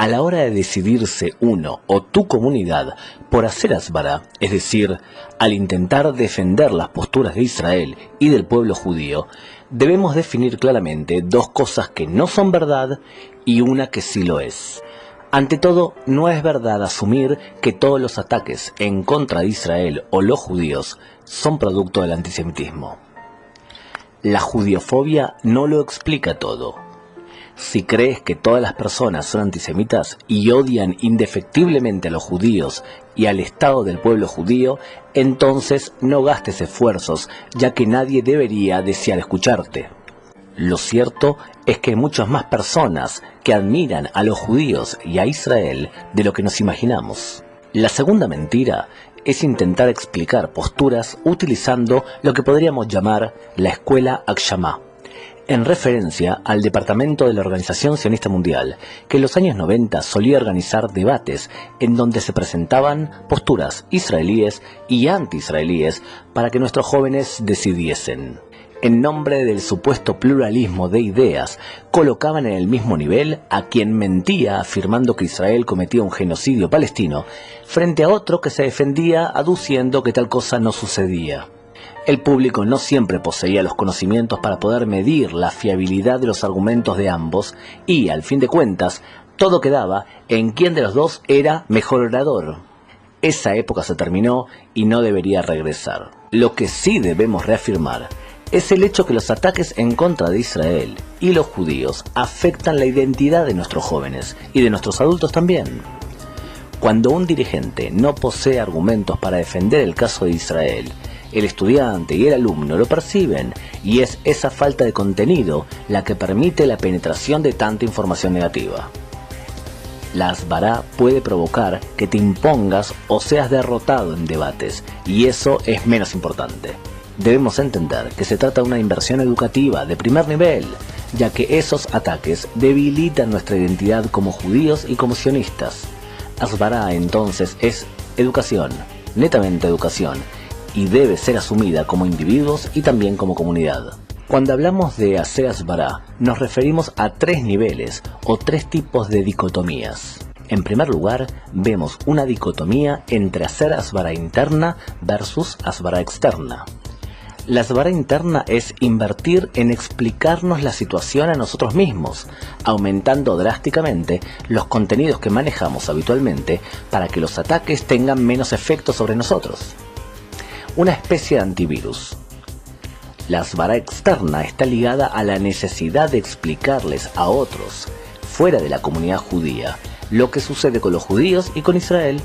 A la hora de decidirse uno o tu comunidad por hacer Asbará, es decir, al intentar defender las posturas de Israel y del pueblo judío, debemos definir claramente dos cosas que no son verdad y una que sí lo es. Ante todo, no es verdad asumir que todos los ataques en contra de Israel o los judíos son producto del antisemitismo. La judiofobia no lo explica todo. Si crees que todas las personas son antisemitas y odian indefectiblemente a los judíos y al Estado del pueblo judío, entonces no gastes esfuerzos, ya que nadie debería desear escucharte. Lo cierto es que hay muchas más personas que admiran a los judíos y a Israel de lo que nos imaginamos. La segunda mentira es intentar explicar posturas utilizando lo que podríamos llamar la escuela Akshama, en referencia al departamento de la Organización Sionista Mundial, que en los años 90 solía organizar debates en donde se presentaban posturas israelíes y anti-israelíes para que nuestros jóvenes decidiesen. En nombre del supuesto pluralismo de ideas, colocaban en el mismo nivel a quien mentía afirmando que Israel cometía un genocidio palestino, frente a otro que se defendía aduciendo que tal cosa no sucedía. El público no siempre poseía los conocimientos para poder medir la fiabilidad de los argumentos de ambos y, al fin de cuentas, todo quedaba en quién de los dos era mejor orador. Esa época se terminó y no debería regresar. Lo que sí debemos reafirmar es el hecho que los ataques en contra de Israel y los judíos afectan la identidad de nuestros jóvenes y de nuestros adultos también. Cuando un dirigente no posee argumentos para defender el caso de Israel, el estudiante y el alumno lo perciben, y es esa falta de contenido la que permite la penetración de tanta información negativa. La Asbará puede provocar que te impongas o seas derrotado en debates, y eso es menos importante. Debemos entender que se trata de una inversión educativa de primer nivel, ya que esos ataques debilitan nuestra identidad como judíos y como sionistas. Asbará entonces es educación, netamente educación, y debe ser asumida como individuos y también como comunidad. Cuando hablamos de hacer Asbará, nos referimos a tres niveles o tres tipos de dicotomías. En primer lugar, vemos una dicotomía entre hacer Asbará interna versus Asbará externa. La Asbará interna es invertir en explicarnos la situación a nosotros mismos, aumentando drásticamente los contenidos que manejamos habitualmente para que los ataques tengan menos efecto sobre nosotros. Una especie de antivirus. La Asbará externa está ligada a la necesidad de explicarles a otros, fuera de la comunidad judía, lo que sucede con los judíos y con Israel.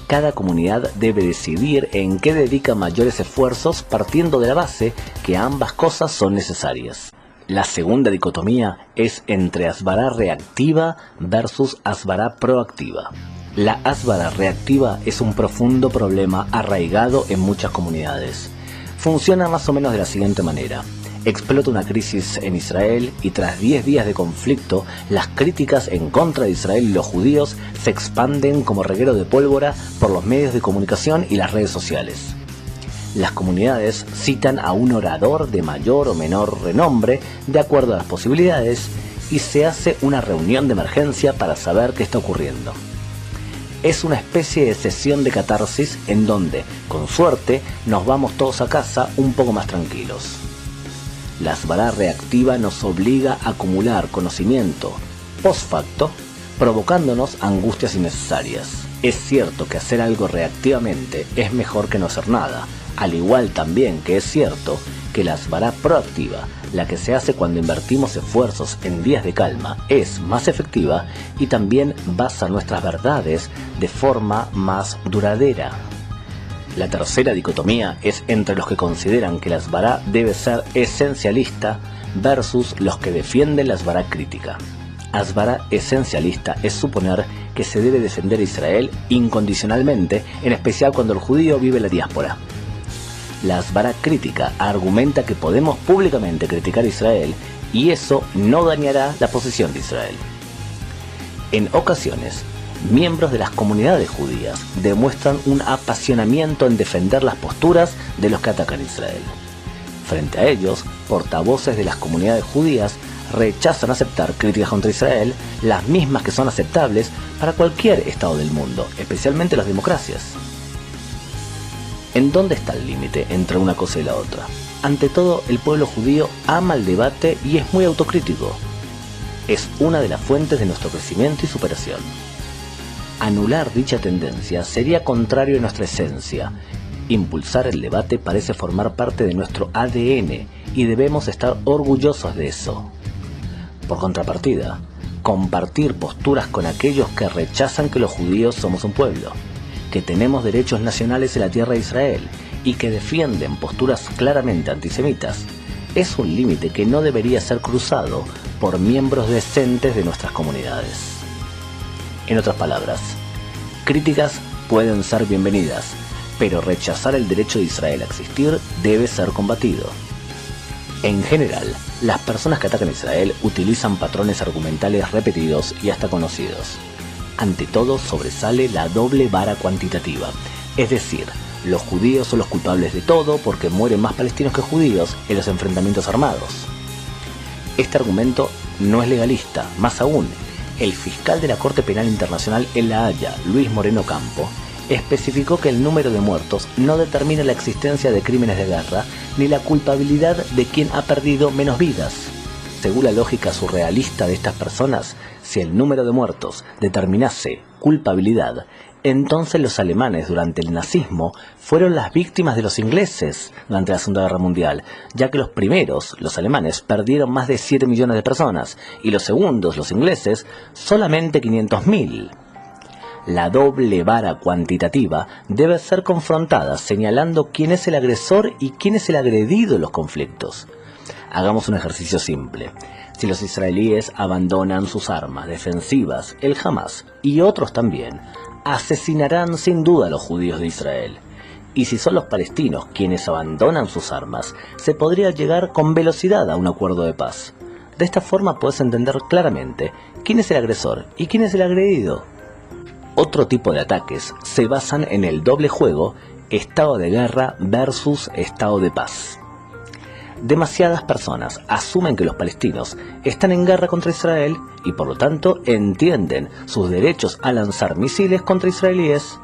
Cada comunidad debe decidir en qué dedica mayores esfuerzos partiendo de la base que ambas cosas son necesarias. La segunda dicotomía es entre Asbará reactiva versus Asbará proactiva. La Asbará reactiva es un profundo problema arraigado en muchas comunidades. Funciona más o menos de la siguiente manera. Explota una crisis en Israel y tras 10 días de conflicto, las críticas en contra de Israel y los judíos se expanden como reguero de pólvora por los medios de comunicación y las redes sociales. Las comunidades citan a un orador de mayor o menor renombre de acuerdo a las posibilidades y se hace una reunión de emergencia para saber qué está ocurriendo. Es una especie de sesión de catarsis en donde, con suerte, nos vamos todos a casa un poco más tranquilos. La Asbará reactiva nos obliga a acumular conocimiento post facto, provocándonos angustias innecesarias. Es cierto que hacer algo reactivamente es mejor que no hacer nada, al igual también que es cierto que la Asbará proactiva, la que se hace cuando invertimos esfuerzos en días de calma, es más efectiva y también basa nuestras verdades de forma más duradera. La tercera dicotomía es entre los que consideran que la Asbará debe ser esencialista versus los que defienden la Asbará crítica. Asbará esencialista es suponer que se debe defender a Israel incondicionalmente, en especial cuando el judío vive en la diáspora. La Asbará crítica argumenta que podemos públicamente criticar a Israel y eso no dañará la posición de Israel. En ocasiones, miembros de las comunidades judías demuestran un apasionamiento en defender las posturas de los que atacan a Israel. Frente a ellos, portavoces de las comunidades judías rechazan aceptar críticas contra Israel, las mismas que son aceptables para cualquier Estado del mundo, especialmente las democracias. ¿En dónde está el límite entre una cosa y la otra? Ante todo, el pueblo judío ama el debate y es muy autocrítico. Es una de las fuentes de nuestro crecimiento y superación. Anular dicha tendencia sería contrario a nuestra esencia. Impulsar el debate parece formar parte de nuestro ADN y debemos estar orgullosos de eso. Por contrapartida, compartir posturas con aquellos que rechazan que los judíos somos un pueblo, que tenemos derechos nacionales en la tierra de Israel y que defienden posturas claramente antisemitas, es un límite que no debería ser cruzado por miembros decentes de nuestras comunidades. En otras palabras, críticas pueden ser bienvenidas, pero rechazar el derecho de Israel a existir debe ser combatido. En general, las personas que atacan a Israel utilizan patrones argumentales repetidos y hasta conocidos. Ante todo sobresale la doble vara cuantitativa, es decir, los judíos son los culpables de todo porque mueren más palestinos que judíos en los enfrentamientos armados. Este argumento no es legalista, más aún, el fiscal de la Corte Penal Internacional en La Haya, Luis Moreno Campo, especificó que el número de muertos no determina la existencia de crímenes de guerra ni la culpabilidad de quien ha perdido menos vidas. Según la lógica surrealista de estas personas, si el número de muertos determinase culpabilidad, entonces los alemanes durante el nazismo fueron las víctimas de los ingleses durante la Segunda Guerra Mundial, ya que los primeros, los alemanes, perdieron más de 7 millones de personas y los segundos, los ingleses, solamente 500.000. La doble vara cuantitativa debe ser confrontada señalando quién es el agresor y quién es el agredido en los conflictos. Hagamos un ejercicio simple. Si los israelíes abandonan sus armas defensivas, el Hamas y otros también, asesinarán sin duda a los judíos de Israel. Y si son los palestinos quienes abandonan sus armas, se podría llegar con velocidad a un acuerdo de paz. De esta forma puedes entender claramente quién es el agresor y quién es el agredido. Otro tipo de ataques se basan en el doble juego estado de guerra versus estado de paz. Demasiadas personas asumen que los palestinos están en guerra contra Israel y por lo tanto entienden sus derechos a lanzar misiles contra israelíes,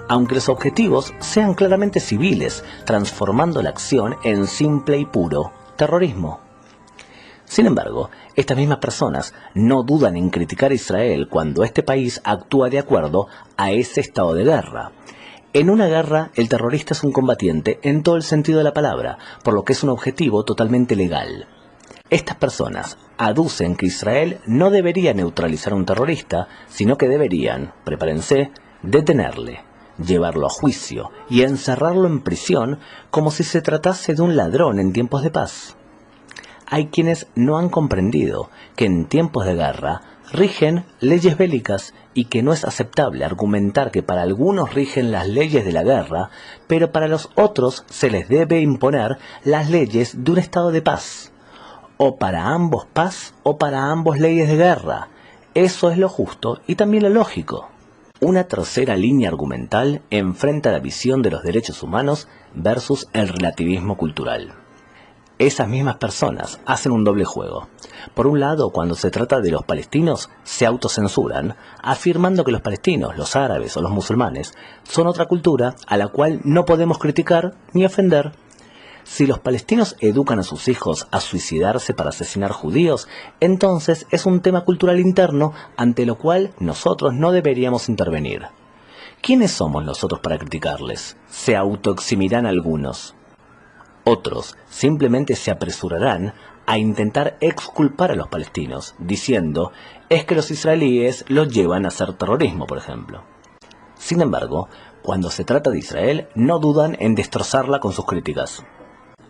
aunque los objetivos sean claramente civiles, transformando la acción en simple y puro terrorismo. Sin embargo, estas mismas personas no dudan en criticar a Israel cuando este país actúa de acuerdo a ese estado de guerra. En una guerra, el terrorista es un combatiente en todo el sentido de la palabra, por lo que es un objetivo totalmente legal. Estas personas aducen que Israel no debería neutralizar a un terrorista, sino que deberían, prepárense, detenerle, llevarlo a juicio y encerrarlo en prisión como si se tratase de un ladrón en tiempos de paz. Hay quienes no han comprendido que en tiempos de guerra rigen leyes bélicas y que no es aceptable argumentar que para algunos rigen las leyes de la guerra, pero para los otros se les debe imponer las leyes de un estado de paz. O para ambos paz o para ambos leyes de guerra. Eso es lo justo y también lo lógico. Una tercera línea argumental enfrenta la visión de los derechos humanos versus el relativismo cultural. Esas mismas personas hacen un doble juego. Por un lado, cuando se trata de los palestinos, se autocensuran, afirmando que los palestinos, los árabes o los musulmanes son otra cultura a la cual no podemos criticar ni ofender. Si los palestinos educan a sus hijos a suicidarse para asesinar judíos, entonces es un tema cultural interno ante lo cual nosotros no deberíamos intervenir. ¿Quiénes somos nosotros para criticarles? Se autoeximirán algunos. Otros simplemente se apresurarán a intentar exculpar a los palestinos, diciendo es que los israelíes los llevan a hacer terrorismo, por ejemplo. Sin embargo, cuando se trata de Israel, no dudan en destrozarla con sus críticas.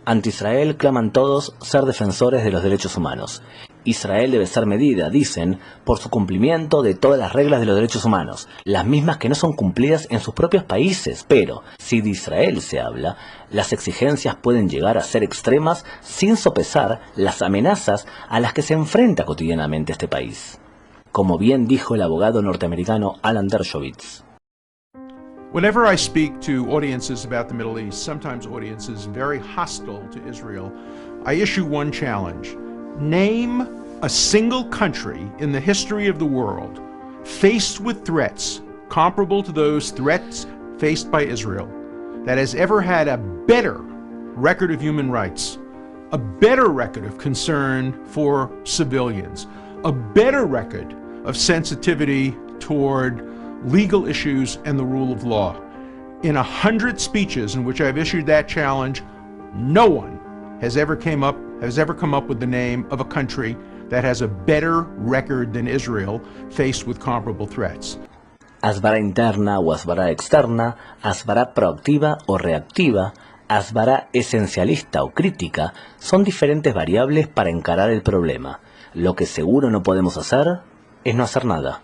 Ante Israel claman todos ser defensores de los derechos humanos. Israel debe ser medida, dicen, por su cumplimiento de todas las reglas de los derechos humanos, las mismas que no son cumplidas en sus propios países. Pero, si de Israel se habla, las exigencias pueden llegar a ser extremas sin sopesar las amenazas a las que se enfrenta cotidianamente este país. Como bien dijo el abogado norteamericano Alan Dershowitz. Whenever I speak to audiences about the Middle East, sometimes audiences very hostile to Israel, I issue one challenge. Name a single country in the history of the world faced with threats comparable to those threats faced by Israel that has ever had a better record of human rights, a better record of concern for civilians, a better record of sensitivity toward legal issues and the rule of law. In 100 speeches in which I've issued that challenge, no one has ever come up with the name of a country that has a better record than Israel faced with comparable threats. Asvara interna o asvara externa, asvara proactiva o reactiva, asvara esencialista o crítica, son diferentes variables para encarar el problema. Lo que seguro no podemos hacer es no hacer nada.